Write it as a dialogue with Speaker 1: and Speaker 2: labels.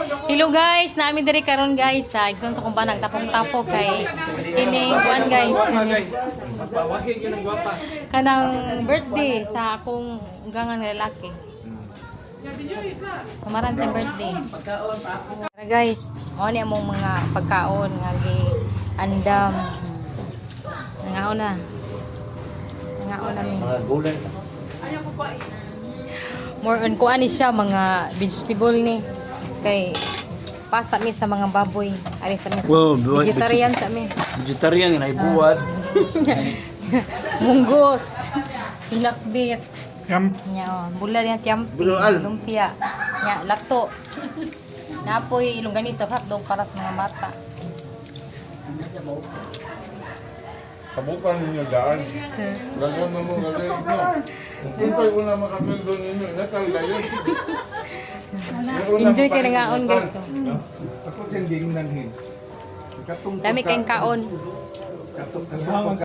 Speaker 1: Hello guys, naami diri karon guys sa igsoon sa kumbanang tapong-tapok kay kini kuan guys kanang birthday sa akong ugangan nga lalaki. Samaran sa birthday. Tara guys, mao ni among mga pagkaon nga gi andam. Nangaon na. Nangaon na mi.
Speaker 2: Mga gulay.
Speaker 1: More on kuan ni siya mga vegetable ni kay pasa mi sa mga baboy ari sa mi vegetarian sa mi
Speaker 3: Vegetarian nga ibuwat.
Speaker 1: munggos sinakbit
Speaker 3: Camps.
Speaker 1: nya bula yan tiampi
Speaker 2: Bulual.
Speaker 1: lumpia nya lato napoy longganisa hotdog para sa mga mata.
Speaker 4: Sabukan ninyo daan. Lagyan mo mga galing mo. Kung tayo una makamil doon ninyo, nakalayan.
Speaker 1: Enjoy kay ngaon guys.
Speaker 2: Ako siyang gingnanghin.
Speaker 1: Dami kayong kaon.